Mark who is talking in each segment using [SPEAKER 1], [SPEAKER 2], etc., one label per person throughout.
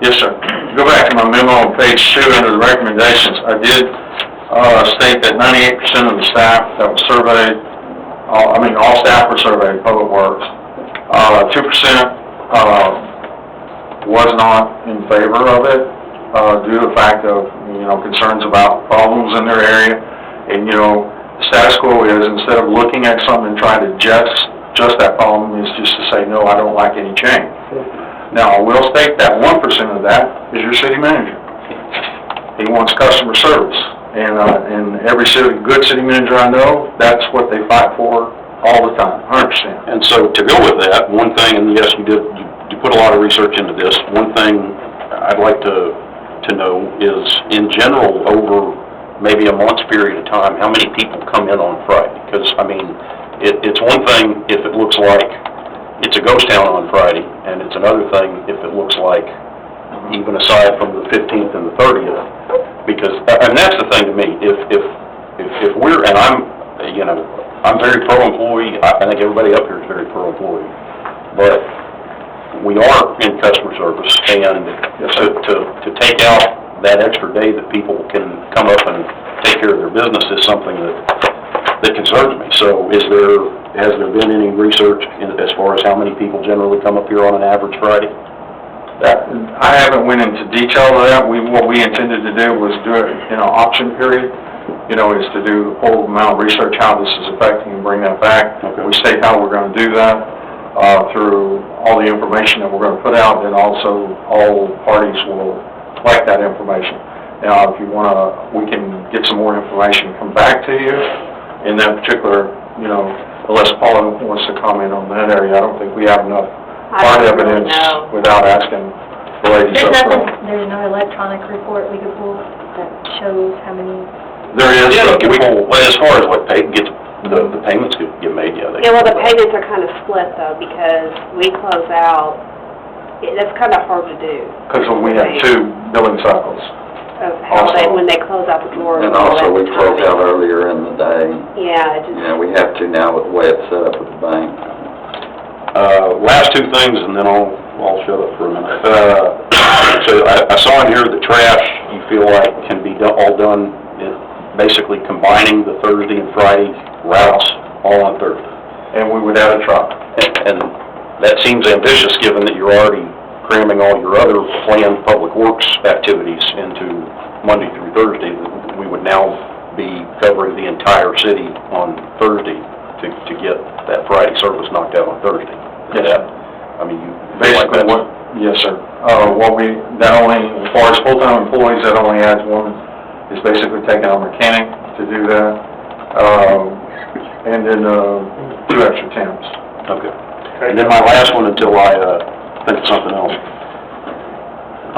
[SPEAKER 1] Yes, sir. Go back to my memo on page 2 under the recommendations. I did state that 98% of the staff that was surveyed, all staff were surveyed, Public Works. 2% was not in favor of it due to the fact of, concerns about problems in their area. And, the status quo is instead of looking at something and trying to just that problem is just to say, no, I don't like any change. Now, I will state that 1% of that is your city manager. He wants customer service. And every good city manager I know, that's what they fight for all the time, 100%.
[SPEAKER 2] And so to go with that, one thing, and yes, you put a lot of research into this, one thing I'd like to know is, in general, over maybe a month's period of time, how many people come in on Friday? Because, it's one thing if it looks like it's a ghost town on Friday, and it's another thing if it looks like, even aside from the 15th and the 30th, because, and that's the thing to me, if we're, and I'm very pro-employee, I think everybody up here is very pro-employee, but we are in customer service, and to take out that extra day that people can come up and take care of their business is something that concerns me. So has there been any research as far as how many people generally come up here on an average Friday?
[SPEAKER 1] I haven't went into detail of that. What we intended to do was do it in an option period, is to do a full amount of research how this is affecting and bring that back.
[SPEAKER 2] Okay.
[SPEAKER 1] We state how we're going to do that through all the information that we're going to put out, and also all parties will collect that information. Now, if you want to, we can get some more information and come back to you in that particular, unless Paula wants to comment on that area. I don't think we have enough hard evidence without asking the ladies up front.
[SPEAKER 3] There's no electronic report we could pull that shows how many.
[SPEAKER 1] There is.
[SPEAKER 2] Well, as far as what the payments get made,
[SPEAKER 4] Yeah, well, the payments are kind of split though, because we close out. That's kind of hard to do.
[SPEAKER 1] Because we have 2 billing cycles.
[SPEAKER 4] Of how when they close out the door.
[SPEAKER 5] And also we close out earlier in the day.
[SPEAKER 4] Yeah, it just.
[SPEAKER 5] We have to now with the way it's set up with the bank.
[SPEAKER 2] Last 2 things, and then I'll shut up for a minute. So I saw in here the trash you feel like can be all done, basically combining the Thursday and Friday routes all on Thursday.
[SPEAKER 1] And we would add a truck.
[SPEAKER 2] And that seems ambitious given that you're already cramming all your other planned public works activities into Monday through Thursday. We would now be covering the entire city on Thursday to get that Friday service knocked out on Thursday.
[SPEAKER 1] Yes.
[SPEAKER 2] You
[SPEAKER 1] Basically, yes, sir. As far as full-time employees, that only adds one. It's basically taking our mechanic to do that, and then 2 extra temps.
[SPEAKER 2] Okay. And then my last one until I think of something else.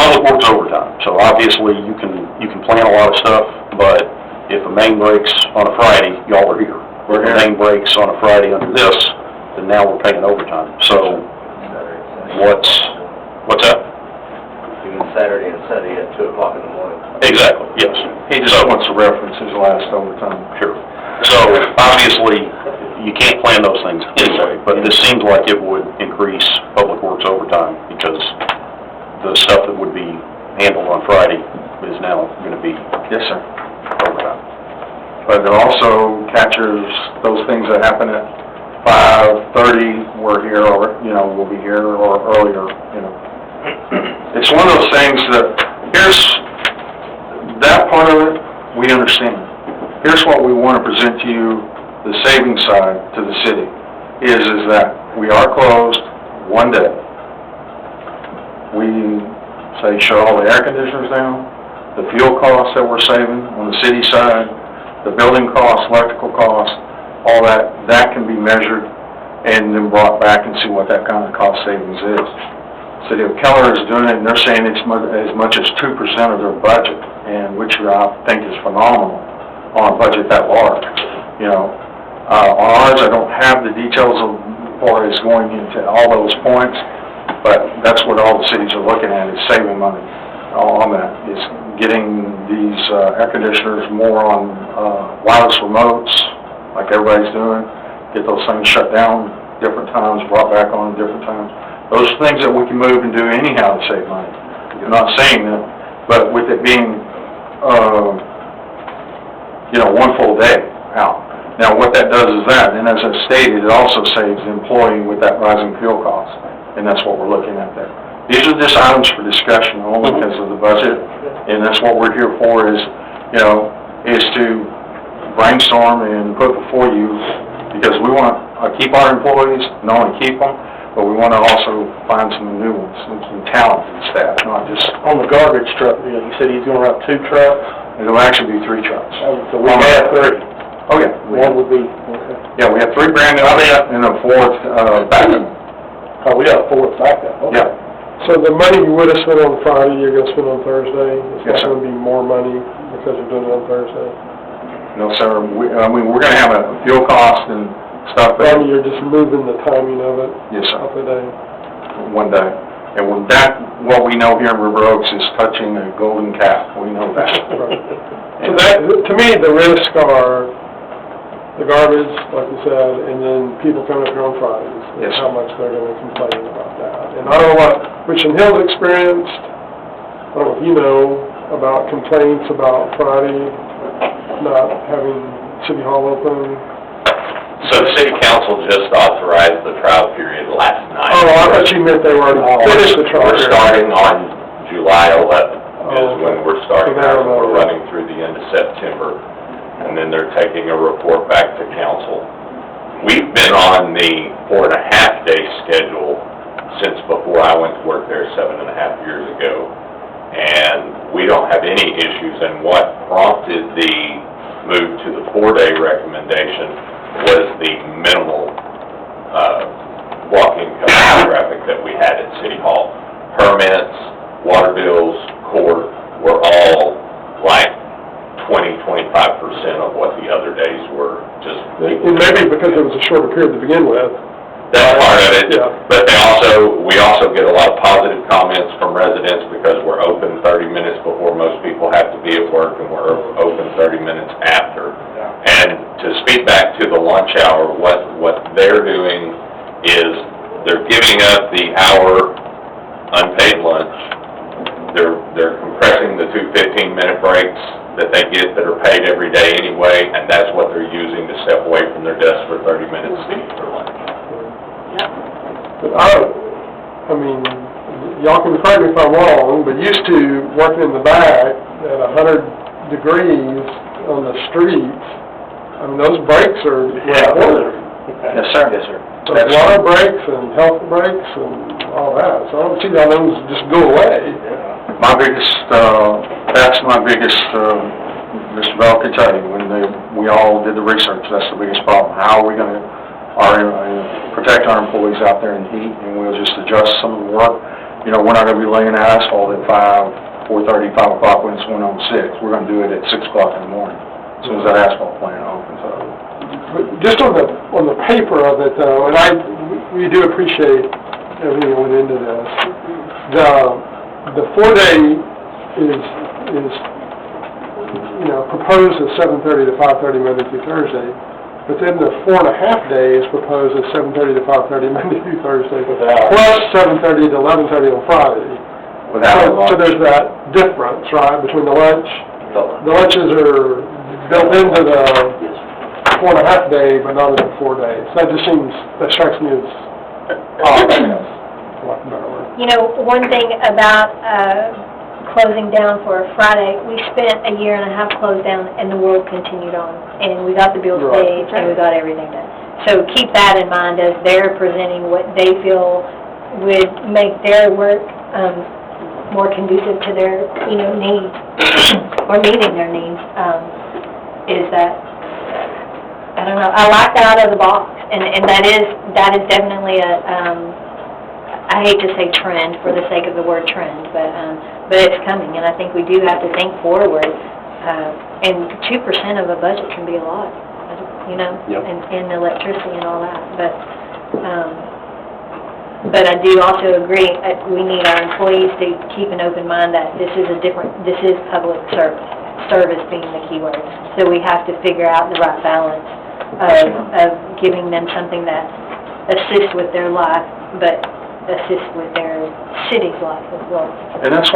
[SPEAKER 2] Public works overtime. So obviously you can plan a lot of stuff, but if a main breaks on a Friday, y'all are here. If a main breaks on a Friday under this, then now we're paying overtime. So what's that?
[SPEAKER 6] Even Saturday and Sunday at 2 o'clock in the morning.
[SPEAKER 2] Exactly, yes.
[SPEAKER 1] He just wants to reference his last overtime.
[SPEAKER 2] Sure. So obviously you can't plan those things anyway, but this seems like it would increase public works overtime because the stuff that would be handled on Friday is now going to be
[SPEAKER 1] Yes, sir.
[SPEAKER 2] overtime.
[SPEAKER 1] But it also captures those things that happen at 5:30, we're here, or, we'll be here, or earlier, It's one of those things that, that part of it, we understand. Here's what we want to present to you, the savings side to the city, is that we are closed one day. We say shut all the air conditioners down, the fuel costs that we're saving on the city side, the building costs, electrical costs, all that can be measured and then brought back and see what that kind of cost savings is. City of Keller is doing it, and they're saying it's as much as 2% of their budget, and which I think is phenomenal on a budget that large. On ours, I don't have the details of far as going into all those points, but that's what all the cities are looking at, is saving money on that, is getting these air conditioners more on wireless remotes, like everybody's doing, get those things shut down different times, brought back on different times. Those are things that we can move and do anyhow to save money. I'm not saying that, but with it being, one full day out. Now, what that does is that, and as I stated, it also saves the employee with that rising fuel cost, and that's what we're looking at there. These are just items for discussion only because of the budget, and that's what we're here for is to brainstorm and put before you, because we want to keep our employees, not only keep them, but we want to also find some new ones, some talented staff, not just,
[SPEAKER 7] On the garbage truck, you said he's gonna run 2 trucks?
[SPEAKER 1] it'll actually be 3 trucks.
[SPEAKER 7] So we have 3.
[SPEAKER 1] Oh, yeah.
[SPEAKER 7] One would be, okay.
[SPEAKER 1] Yeah, we have 3 brand new, and a 4th backup.
[SPEAKER 7] Oh, we got a 4th backup, okay.
[SPEAKER 1] Yeah.
[SPEAKER 8] So the money you would have spent on Friday, you're gonna spend on Thursday?
[SPEAKER 1] Yes,
[SPEAKER 8] It's
[SPEAKER 1] sir.
[SPEAKER 8] not gonna be more money because you're doing it on Thursday?
[SPEAKER 1] No, sir, we're going to have a fuel cost and stuff,
[SPEAKER 8] I mean, you're just moving the timing of it
[SPEAKER 1] yes, sir,
[SPEAKER 8] up a day?
[SPEAKER 1] one day. And with that, what we know here in River Oaks is touching a golden calf, we know that.
[SPEAKER 8] Right. So that, to me, the risks are the garbage, like you said, and then people coming up here on Fridays. And
[SPEAKER 1] Yes,
[SPEAKER 8] how
[SPEAKER 1] sir.
[SPEAKER 8] much they're gonna complain about that. And I don't know what Richland Hill's experienced, I don't know if you know about complaints about Friday not having City Hall open.
[SPEAKER 9] So the city council just authorized the trial period last night.
[SPEAKER 8] Oh, I thought you meant they were already finished the trial.
[SPEAKER 9] We're starting on July 11th is
[SPEAKER 8] Oh,
[SPEAKER 9] when we're starting
[SPEAKER 8] so they're
[SPEAKER 9] ours. We're
[SPEAKER 8] about-
[SPEAKER 9] running through the end of September, and then they're taking a report back to council. We've been on the 4.5-day schedule since before I went to work there 7.5 years ago, and we don't have any issues. And what prompted the move to the 4-day recommendation was the minimal walk-in traffic that we had at City Hall. Permits, water bills, court were all like 20-25% of what the other days were. Just
[SPEAKER 8] And maybe because it was a shorter period to begin with.
[SPEAKER 9] that's part of it.
[SPEAKER 8] Yeah.
[SPEAKER 9] But we also get a lot of positive comments from residents because we're open 30 minutes before most people have to be at work, and we're open 30 minutes after. And to speak back to the lunch hour, what they're doing is they're giving up the hour unpaid lunch. They're compressing the 2 15-minute breaks that they get that are paid every day anyway, and that's what they're using to step away from their desk for 30 minutes to eat for lunch.
[SPEAKER 8] But I mean, y'all can correct me if I'm wrong, but used to working in the back at 100 degrees on the streets, I mean, those breaks are important.
[SPEAKER 1] Yes, sir. Yes, sir.
[SPEAKER 8] There's water breaks and health breaks and all that, so I don't see how those just go away.
[SPEAKER 1] My biggest, that's my biggest, Mr. Bell could tell you, when we all did the research, that's the biggest problem. How are we going to protect our employees out there in heat, and we'll just adjust some of the work. We're not going to be laying asphalt at 4:30, 5 o'clock when it's 1:06. We're going to do it at 6 o'clock in the morning, as soon as that asphalt plant opens up.
[SPEAKER 8] But just on the paper of it though, and we do appreciate everything that went into this. The 4-day is proposed as 7:30 to 5:30 Monday through Thursday, but then the 4.5 days proposed as 7:30 to 5:30 Monday through Thursday, plus 7:30 to 11:30 on Friday. So there's that difference, right, between the lunch. The lunches are built into the 4.5 day, but not in the 4 days. That strikes me as odd, I guess, for lack of a better word.
[SPEAKER 3] One thing about closing down for a Friday, we spent a year and a half closed down, and the world continued on. And we got the bills paid, and we got everything done. So keep that in mind as they're presenting what they feel would make their work more conducive to their, needs, or meeting their needs, is that, I don't know, I like that out of the box, and that is definitely I hate to say trend for the sake of the word trend, but it's coming, and I think we do have to think forward, and 2% of a budget can be a lot,
[SPEAKER 2] Yep.
[SPEAKER 3] and electricity and all that, but I do also agree, we need our employees to keep an open mind that this is public service being the key word. So we have to figure out the right balance of giving them something that assists with their life, but assists with their city's life as well.
[SPEAKER 1] And that's